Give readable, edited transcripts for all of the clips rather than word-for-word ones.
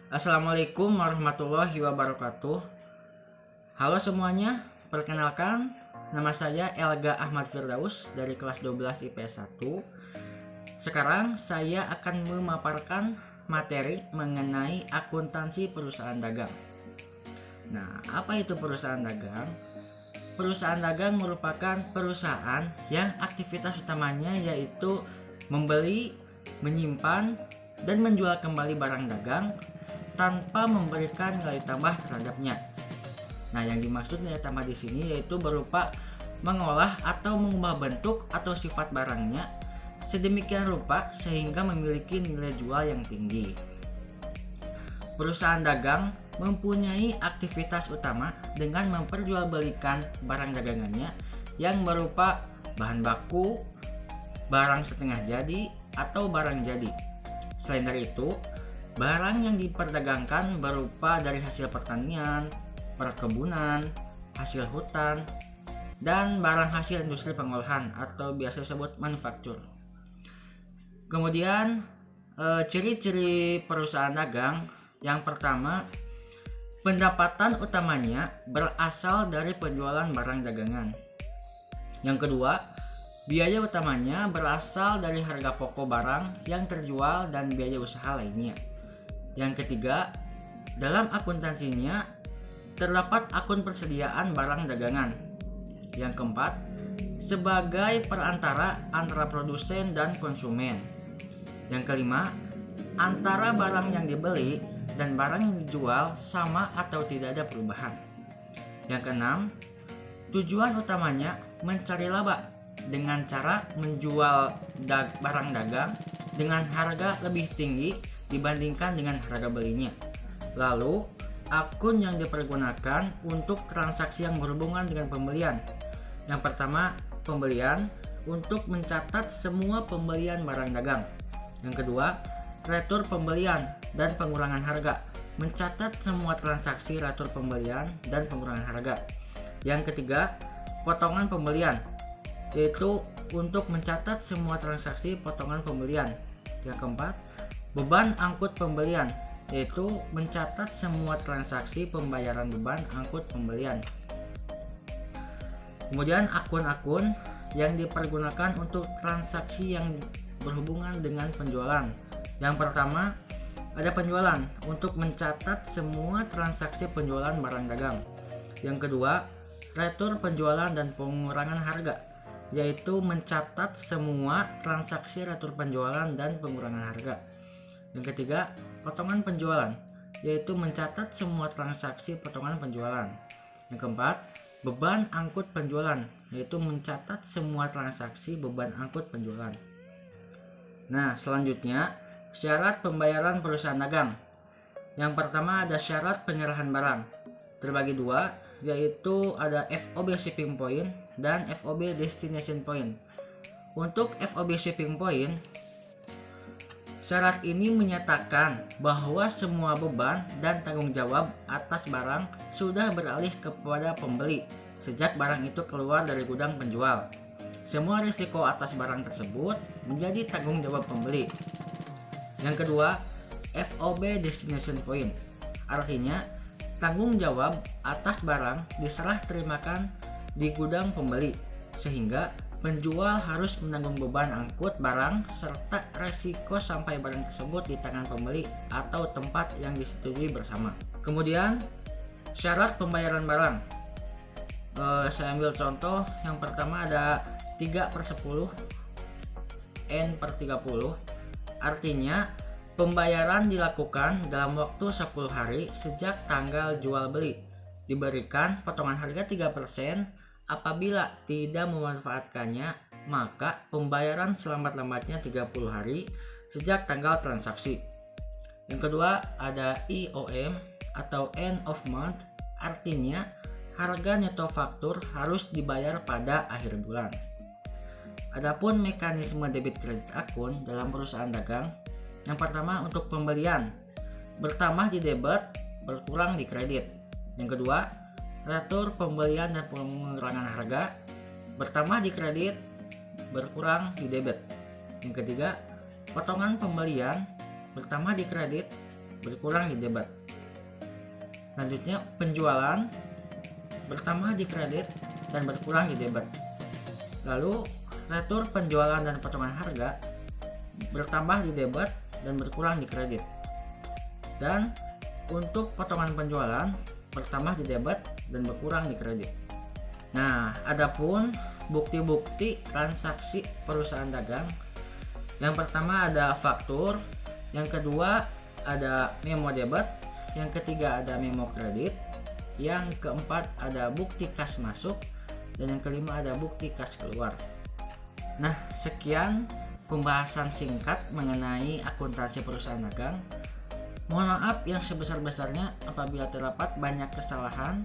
Assalamualaikum warahmatullahi wabarakatuh. Halo semuanya, perkenalkan nama saya Elga Ahmad Firdaus dari kelas 12 IPS 1. Sekarang saya akan memaparkan materi mengenai akuntansi perusahaan dagang. Nah, apa itu perusahaan dagang? Perusahaan dagang merupakan perusahaan yang aktivitas utamanya yaitu membeli, menyimpan, dan menjual kembali barang dagang tanpa memberikan nilai tambah terhadapnya. Nah, yang dimaksud nilai tambah di sini yaitu berupa mengolah atau mengubah bentuk atau sifat barangnya sedemikian rupa sehingga memiliki nilai jual yang tinggi. Perusahaan dagang mempunyai aktivitas utama dengan memperjualbelikan barang dagangannya yang berupa bahan baku, barang setengah jadi, atau barang jadi. Selain dari itu, barang yang diperdagangkan berupa dari hasil pertanian, perkebunan, hasil hutan, dan barang hasil industri pengolahan atau biasa disebut manufaktur. Kemudian ciri-ciri perusahaan dagang yang pertama, pendapatan utamanya berasal dari penjualan barang dagangan. Yang kedua, biaya utamanya berasal dari harga pokok barang yang terjual dan biaya usaha lainnya. Yang ketiga, dalam akuntansinya terdapat akun persediaan barang dagangan. Yang keempat, sebagai perantara antara produsen dan konsumen. Yang kelima, antara barang yang dibeli dan barang yang dijual sama atau tidak ada perubahan. Yang keenam, tujuan utamanya mencari laba dengan cara menjual barang dagang dengan harga lebih tinggi dibandingkan dengan harga belinya. Lalu, akun yang dipergunakan untuk transaksi yang berhubungan dengan pembelian. Yang pertama, pembelian untuk mencatat semua pembelian barang dagang. Yang kedua, retur pembelian dan pengurangan harga, mencatat semua transaksi retur pembelian dan pengurangan harga. Yang ketiga, potongan pembelian, yaitu untuk mencatat semua transaksi potongan pembelian. Yang keempat, beban angkut pembelian, yaitu mencatat semua transaksi pembayaran beban angkut pembelian. Kemudian akun-akun yang dipergunakan untuk transaksi yang berhubungan dengan penjualan. Yang pertama, ada penjualan untuk mencatat semua transaksi penjualan barang dagang. Yang kedua, retur penjualan dan pengurangan harga, yaitu mencatat semua transaksi retur penjualan dan pengurangan harga. Yang ketiga, potongan penjualan, yaitu mencatat semua transaksi potongan penjualan. Yang keempat, beban angkut penjualan, yaitu mencatat semua transaksi beban angkut penjualan. Nah, selanjutnya, syarat pembayaran perusahaan dagang. Yang pertama ada syarat penyerahan barang. Terbagi dua, yaitu ada FOB shipping point dan FOB destination point. Untuk FOB shipping point, syarat ini menyatakan bahwa semua beban dan tanggung jawab atas barang sudah beralih kepada pembeli sejak barang itu keluar dari gudang penjual. Semua risiko atas barang tersebut menjadi tanggung jawab pembeli. Yang kedua, FOB destination point. Artinya, tanggung jawab atas barang diserah terimakan di gudang pembeli, sehingga penjual harus menanggung beban angkut barang serta resiko sampai barang tersebut di tangan pembeli atau tempat yang disetujui bersama. Kemudian, syarat pembayaran barang. Saya ambil contoh, yang pertama ada 3/10 N/30. Artinya, pembayaran dilakukan dalam waktu 10 hari sejak tanggal jual beli. Diberikan potongan harga 3%. Apabila tidak memanfaatkannya, maka pembayaran selambat-lambatnya 30 hari sejak tanggal transaksi. Yang kedua ada EOM atau end of month, artinya harga neto faktur harus dibayar pada akhir bulan. Adapun mekanisme debit kredit akun dalam perusahaan dagang, yang pertama untuk pembelian, bertambah di debit, berkurang di kredit. Yang kedua, retur pembelian dan pengurangan harga, bertambah di kredit, berkurang di debit. Yang ketiga, potongan pembelian, bertambah di kredit, berkurang di debit. Selanjutnya, penjualan bertambah di kredit dan berkurang di debit. Lalu, retur penjualan dan potongan harga bertambah di debit dan berkurang di kredit. Dan untuk potongan penjualan bertambah di debit dan berkurang di kredit. Nah, adapun bukti-bukti transaksi perusahaan dagang. Yang pertama ada faktur, yang kedua ada memo debit, yang ketiga ada memo kredit, yang keempat ada bukti kas masuk, dan yang kelima ada bukti kas keluar. Nah, sekian pembahasan singkat mengenai akuntansi perusahaan dagang. Mohon maaf yang sebesar-besarnya apabila terdapat banyak kesalahan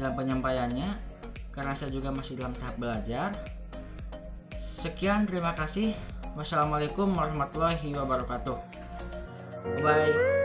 dalam penyampaiannya, karena saya juga masih dalam tahap belajar. Sekian, terima kasih. Wassalamualaikum warahmatullahi wabarakatuh. Bye.